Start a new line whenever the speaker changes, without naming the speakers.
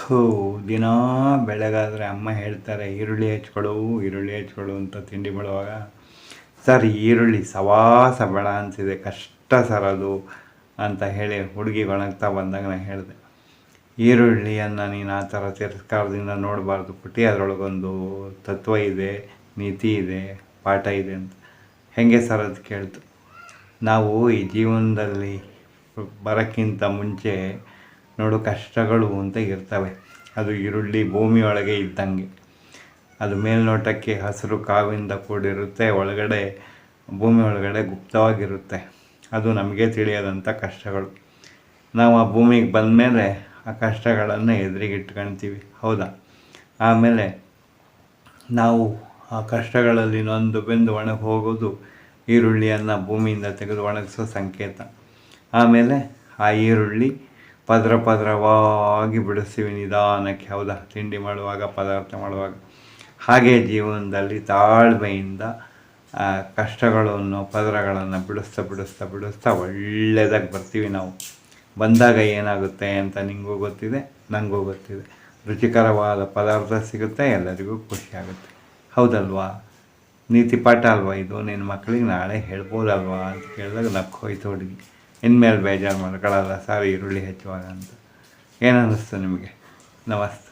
ಥೂ, ದಿನ ಬೆಳಗಾದರೆ ಅಮ್ಮ ಹೇಳ್ತಾರೆ ಈರುಳ್ಳಿ ಹೆಚ್ಕೊಡು ಅಂತ ತಿಂಡಿ ಮಾಡುವಾಗ. ಸರ್ ಈರುಳ್ಳಿ ಸವಾಸ ಬೇಡ ಅನಿಸಿದೆ, ಕಷ್ಟ ಸರ್ ಅದು ಅಂತ ಹೇಳಿ ಹುಡುಗಿ ಒಣಗ್ತಾ ಬಂದಾಗ ನಾನು ಹೇಳಿದೆ, ಈರುಳ್ಳಿಯನ್ನು ನೀನು ಆ ಥರ ತಿರಸ್ಕಾರದಿಂದ ನೋಡಬಾರ್ದು ಪುಟ್ಟಿ, ಅದರೊಳಗೊಂದು ತತ್ವ ಇದೆ, ನೀತಿ ಇದೆ, ಪಾಠ ಇದೆ ಅಂತ. ಹೇಗೆ ಸರ್ ಅದು ಕೇಳ್ತು. ನಾವು ಈ ಜೀವನದಲ್ಲಿ ಬರೋಕ್ಕಿಂತ ಮುಂಚೆ ನೋಡು ಕಷ್ಟಗಳು ಅಂತ ಇರ್ತವೆ. ಅದು ಈರುಳ್ಳಿ ಭೂಮಿಯೊಳಗೆ ಇದ್ದಂಗೆ, ಅದು ಮೇಲ್ನೋಟಕ್ಕೆ ಹಸಿರು ಕಾವಿಂದ ಕೂಡಿರುತ್ತೆ, ಒಳಗಡೆ ಭೂಮಿ ಒಳಗಡೆ ಗುಪ್ತವಾಗಿರುತ್ತೆ. ಅದು ನಮಗೆ ತಿಳಿಯದಂಥ ಕಷ್ಟಗಳು. ನಾವು ಆ ಭೂಮಿಗೆ ಬಂದಮೇಲೆ ಆ ಕಷ್ಟಗಳನ್ನು ಎದುರಿಗಿಟ್ಕೊಳ್ತೀವಿ, ಹೌದಾ? ಆಮೇಲೆ ನಾವು ಆ ಕಷ್ಟಗಳಲ್ಲಿ ನೊಂದು ಬೆಂದು ಒಣಗಿ ಹೋಗೋದು ಈರುಳ್ಳಿಯನ್ನು ಭೂಮಿಯಿಂದ ತೆಗೆದು ಒಣಗಿಸೋ ಸಂಕೇತ. ಆಮೇಲೆ ಆ ಈರುಳ್ಳಿ ಪದರವಾಗಿ ಬಿಡಿಸ್ತೀವಿ ನಿಧಾನಕ್ಕೆ, ಹೌದಾ? ತಿಂಡಿ ಮಾಡುವಾಗ, ಪದಾರ್ಥ ಮಾಡುವಾಗ. ಹಾಗೆ ಜೀವನದಲ್ಲಿ ತಾಳ್ಮೆಯಿಂದ ಕಷ್ಟಗಳನ್ನು ಪದರಗಳನ್ನು ಬಿಡಿಸ್ತಾ ಒಳ್ಳೆಯದಾಗಿ ಬರ್ತೀವಿ ನಾವು. ಬಂದಾಗ ಏನಾಗುತ್ತೆ ಅಂತ ನಿಮಗೂ ಗೊತ್ತಿದೆ, ನನಗೂ ಗೊತ್ತಿದೆ. ರುಚಿಕರವಾದ ಪದಾರ್ಥ ಸಿಗುತ್ತೆ, ಎಲ್ಲರಿಗೂ ಖುಷಿಯಾಗುತ್ತೆ, ಹೌದಲ್ವಾ? ನೀತಿ ಪಾಠ ಅಲ್ವಾ ಇದು? ನಿನ್ನ ಮಕ್ಕಳಿಗೆ ನಾಳೆ ಹೇಳ್ಬೋದಲ್ವಾ ಅಂತ ಕೇಳಿದಾಗ ನಕ್ಕೋಯ್ತು ಹುಡುಗಿ. ಇನ್ಮೇಲೆ ಬೇಜಾರು ಮಾಡ್ಕೊಳ್ಳಲ್ಲ ಸರ್ ಈರುಳ್ಳಿ ಹೆಚ್ಚುವಾಗ ಅಂತ. ಏನನ್ನಿಸ್ತು ನಿಮಗೆ? ನಮಸ್ತೆ.